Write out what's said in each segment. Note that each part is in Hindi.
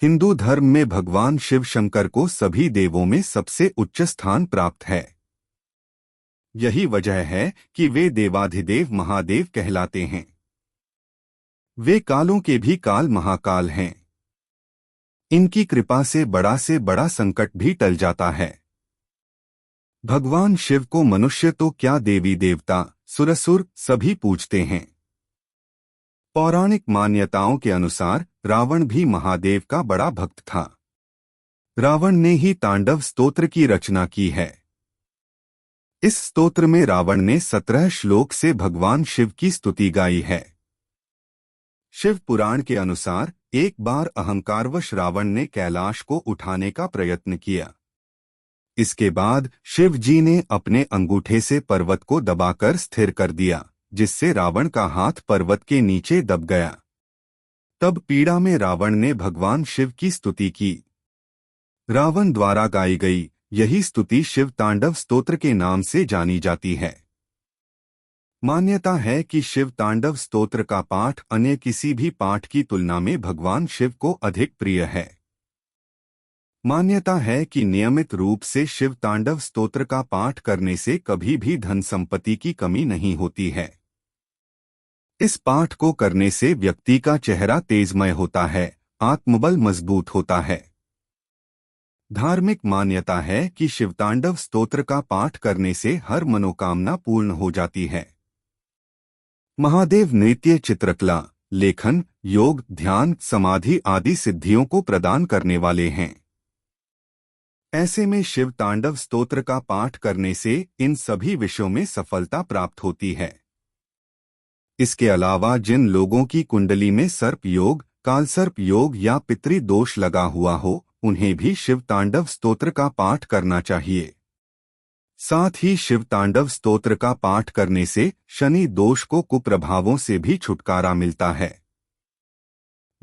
हिंदू धर्म में भगवान शिव शंकर को सभी देवों में सबसे उच्च स्थान प्राप्त है। यही वजह है कि वे देवाधिदेव महादेव कहलाते हैं। वे कालों के भी काल महाकाल हैं। इनकी कृपा से बड़ा संकट भी टल जाता है। भगवान शिव को मनुष्य तो क्या देवी देवता सुरसुर सभी पूजते हैं। पौराणिक मान्यताओं के अनुसार रावण भी महादेव का बड़ा भक्त था। रावण ने ही तांडव स्तोत्र की रचना की है। इस स्तोत्र में रावण ने 17 श्लोक से भगवान शिव की स्तुति गाई है। शिव पुराण के अनुसार एक बार अहंकारवश रावण ने कैलाश को उठाने का प्रयत्न किया। इसके बाद शिव जी ने अपने अंगूठे से पर्वत को दबाकर स्थिर कर दिया, जिससे रावण का हाथ पर्वत के नीचे दब गया। तब पीड़ा में रावण ने भगवान शिव की स्तुति की। रावण द्वारा गाई गई यही स्तुति शिव तांडव स्तोत्र के नाम से जानी जाती है। मान्यता है कि शिव तांडव स्तोत्र का पाठ अन्य किसी भी पाठ की तुलना में भगवान शिव को अधिक प्रिय है। मान्यता है कि नियमित रूप से शिव तांडव स्तोत्र का पाठ करने से कभी भी धन संपत्ति की कमी नहीं होती है। इस पाठ को करने से व्यक्ति का चेहरा तेजमय होता है, आत्मबल मजबूत होता है। धार्मिक मान्यता है कि शिवतांडव स्तोत्र का पाठ करने से हर मनोकामना पूर्ण हो जाती है। महादेव नृत्य, चित्रकला, लेखन, योग, ध्यान, समाधि आदि सिद्धियों को प्रदान करने वाले हैं। ऐसे में शिव तांडव स्तोत्र का पाठ करने से इन सभी विषयों में सफलता प्राप्त होती है। इसके अलावा जिन लोगों की कुंडली में सर्प योग, कालसर्प योग या पितृ दोष लगा हुआ हो, उन्हें भी शिव तांडव स्तोत्र का पाठ करना चाहिए। साथ ही शिव तांडव स्तोत्र का पाठ करने से शनि दोष को कुप्रभावों से भी छुटकारा मिलता है।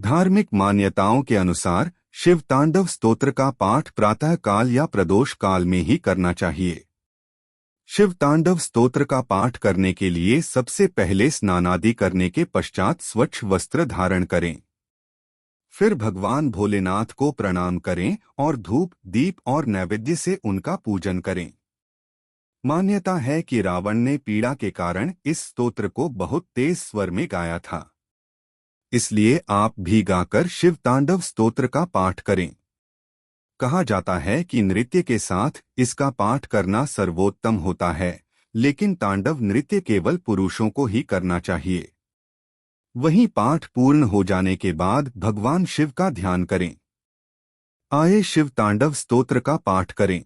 धार्मिक मान्यताओं के अनुसार शिव तांडव स्तोत्र का पाठ प्रातः काल या प्रदोष काल में ही करना चाहिए। शिव तांडव स्तोत्र का पाठ करने के लिए सबसे पहले स्नानादि करने के पश्चात स्वच्छ वस्त्र धारण करें। फिर भगवान भोलेनाथ को प्रणाम करें और धूप, दीप और नैवेद्य से उनका पूजन करें। मान्यता है कि रावण ने पीड़ा के कारण इस स्तोत्र को बहुत तेज स्वर में गाया था। इसलिए आप भी गाकर शिव तांडव स्तोत्र का पाठ करें। कहा जाता है कि नृत्य के साथ इसका पाठ करना सर्वोत्तम होता है, लेकिन तांडव नृत्य केवल पुरुषों को ही करना चाहिए। वहीं पाठ पूर्ण हो जाने के बाद भगवान शिव का ध्यान करें। आए शिव तांडव स्तोत्र का पाठ करें।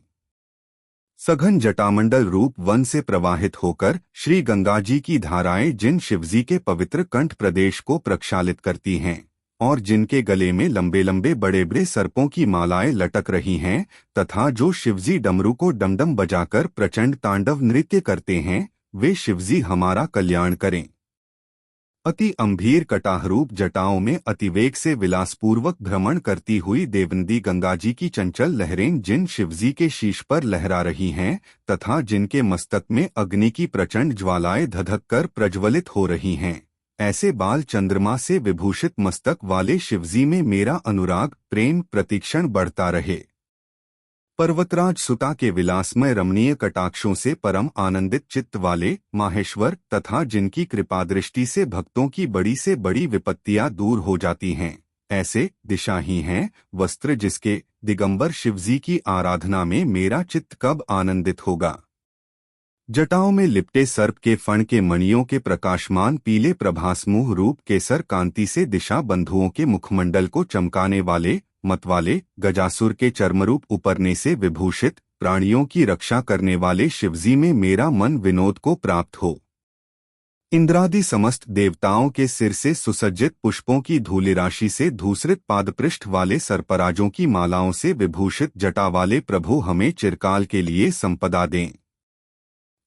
सघन जटामंडल रूप वन से प्रवाहित होकर श्री गंगा जी की धाराएं जिन शिवजी के पवित्र कंठ प्रदेश को प्रक्षालित करती हैं और जिनके गले में लंबे लंबे बड़े बड़े सर्पों की मालाएं लटक रही हैं, तथा जो शिवजी डमरू को डमडम बजाकर प्रचंड तांडव नृत्य करते हैं, वे शिवजी हमारा कल्याण करें। अति अम्भीर कटाहरूप जटाओं में अतिवेग से विलासपूर्वक भ्रमण करती हुई देवनदी गंगा जी की चंचल लहरें जिन शिवजी के शीश पर लहरा रही हैं तथा जिनके मस्तक में अग्नि की प्रचंड ज्वालाएं धधक कर प्रज्वलित हो रही हैं, ऐसे बाल चंद्रमा से विभूषित मस्तक वाले शिवजी में मेरा अनुराग प्रेम प्रतिक्षण बढ़ता रहे। पर्वतराज सुता के विलासमय रमणीय कटाक्षों से परम आनंदित चित्त वाले माहेश्वर तथा जिनकी कृपा दृष्टि से भक्तों की बड़ी से बड़ी विपत्तियां दूर हो जाती हैं, ऐसे दिशा ही हैं वस्त्र जिसके दिगंबर शिवजी की आराधना में मेरा चित्त कब आनंदित होगा। जटाओं में लिपटे सर्प के फण के मणियों के प्रकाशमान पीले प्रभासमुह रूप केसर कांति से दिशा बंधुओं के मुखमंडल को चमकाने वाले मतवाले गजासुर के चर्मरूप उपरने से विभूषित प्राणियों की रक्षा करने वाले शिवजी में मेरा मन विनोद को प्राप्त हो। इंद्रादि समस्त देवताओं के सिर से सुसज्जित पुष्पों की धूलि राशि से धूसरित पादपृष्ठ वाले सर्पराजों की मालाओं से विभूषित जटा वाले प्रभु हमें चिरकाल के लिए संपदा दें।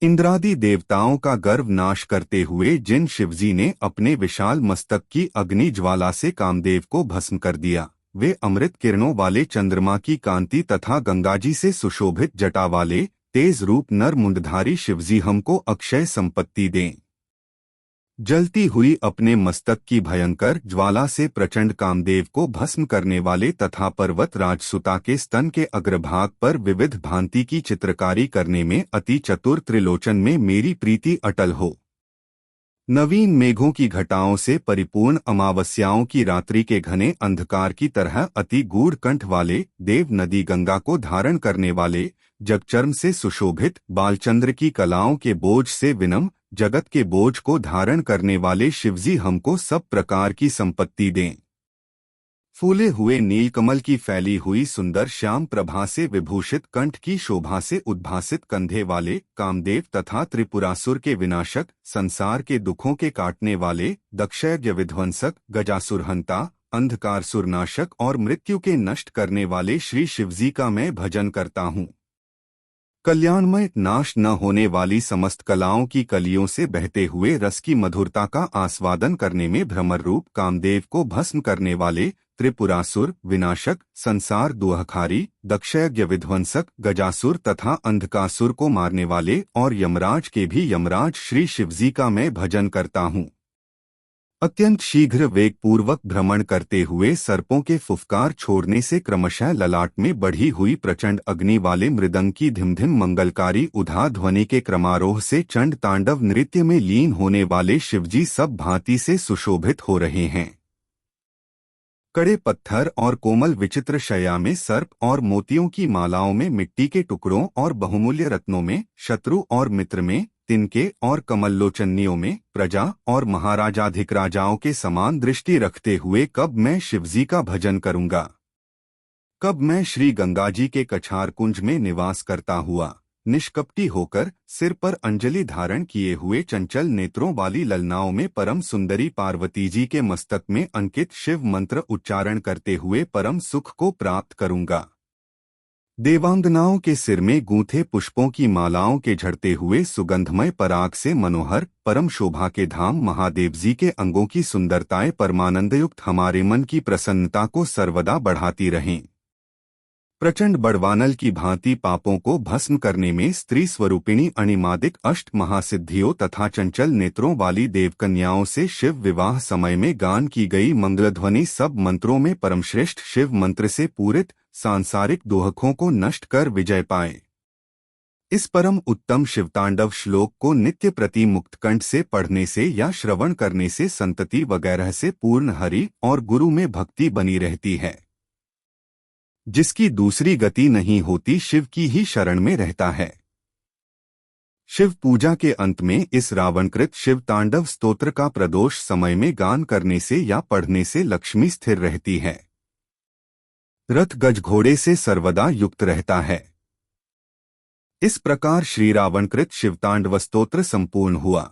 इंद्रादि देवताओं का गर्व नाश करते हुए जिन शिवजी ने अपने विशाल मस्तक की अग्नि ज्वाला से कामदेव को भस्म कर दिया, वे अमृत किरणों वाले चंद्रमा की कांति तथा गंगाजी से सुशोभित जटा वाले तेज रूप नर मुंडधारी शिवजी हमको अक्षय संपत्ति दें। जलती हुई अपने मस्तक की भयंकर ज्वाला से प्रचंड कामदेव को भस्म करने वाले तथा पर्वत राजसुता के स्तन के अग्रभाग पर विविध भांति की चित्रकारी करने में अति चतुर त्रिलोचन में मेरी प्रीति अटल हो। नवीन मेघों की घटाओं से परिपूर्ण अमावस्याओं की रात्रि के घने अंधकार की तरह अति गूढ़ कंठ वाले देव नदी गंगा को धारण करने वाले, जगचर्म से सुशोभित बालचंद्र की कलाओं के बोझ से विनम्र जगत के बोझ को धारण करने वाले शिवजी हमको सब प्रकार की संपत्ति दें। फूले हुए नीलकमल की फैली हुई सुंदर श्याम प्रभा से विभूषित कंठ की शोभा से उद्भासित कंधे वाले कामदेव तथा त्रिपुरासुर के विनाशक, संसार के दुखों के काटने वाले, दक्षयज्ञ विध्वंसक, गजासुरहंता, अंधकार सुरनाशक और मृत्यु के नष्ट करने वाले श्री शिवजी का मैं भजन करता हूँ। कल्याणमय नाश न होने वाली समस्त कलाओं की कलियों से बहते हुए रस की मधुरता का आस्वादन करने में भ्रमर रूप कामदेव को भस्म करने वाले, त्रिपुरासुर विनाशक, संसार दुहखारी, दक्षयज्ञ विध्वंसक, गजासुर तथा अंधकासुर को मारने वाले और यमराज के भी यमराज श्री शिवजी का मैं भजन करता हूँ। अत्यंत शीघ्र वेगपूर्वक भ्रमण करते हुए सर्पों के फुफकार छोड़ने से क्रमशः ललाट में बढ़ी हुई प्रचंड अग्नि वाले मृदंग की धिमधिम मंगलकारी उधा ध्वनि के क्रमारोह से चंड तांडव नृत्य में लीन होने वाले शिवजी सब भांति से सुशोभित हो रहे हैं। कड़े पत्थर और कोमल विचित्र शया में सर्प और मोतियों की मालाओं में मिट्टी के टुकड़ों और बहुमूल्य रत्नों में, शत्रु और मित्र में, तिनके और कमललोचनियों में, प्रजा और महाराजाधिराजाओं के समान दृष्टि रखते हुए कब मैं शिवजी का भजन करूंगा। कब मैं श्री गंगाजी के कछार कुंज में निवास करता हुआ निष्कपटी होकर सिर पर अंजलि धारण किए हुए चंचल नेत्रों वाली ललनाओं में परम सुंदरी पार्वती जी के मस्तक में अंकित शिव मंत्र उच्चारण करते हुए परम सुख को प्राप्त करूंगा। देवांगनाओं के सिर में गूंथे पुष्पों की मालाओं के झड़ते हुए सुगंधमय पराग से मनोहर परम शोभा के धाम महादेव जी के अंगों की सुंदरताएं परमानंदयुक्त हमारे मन की प्रसन्नता को सर्वदा बढ़ाती रहें। प्रचंड बड़वानल की भांति पापों को भस्म करने में स्त्री स्वरूपिणी अणिमादिक अष्ट महासिद्धियों तथा चंचल नेत्रों वाली देवकन्याओं से शिव विवाह समय में गान की गई मंगलध्वनि सब मंत्रों में परमश्रेष्ठ शिव मंत्र से पूरित सांसारिक दोहकों को नष्ट कर विजय पाए। इस परम उत्तम शिवतांडव श्लोक को नित्य प्रति मुक्तकंठ से पढ़ने से या श्रवण करने से संतति वगैरह से पूर्ण हरि और गुरु में भक्ति बनी रहती है। जिसकी दूसरी गति नहीं होती शिव की ही शरण में रहता है। शिव पूजा के अंत में इस रावणकृत शिव तांडव स्तोत्र का प्रदोष समय में गान करने से या पढ़ने से लक्ष्मी स्थिर रहती है। रथ गज घोड़े से सर्वदा युक्त रहता है। इस प्रकार श्री रावणकृत शिवतांडव स्तोत्र संपूर्ण हुआ।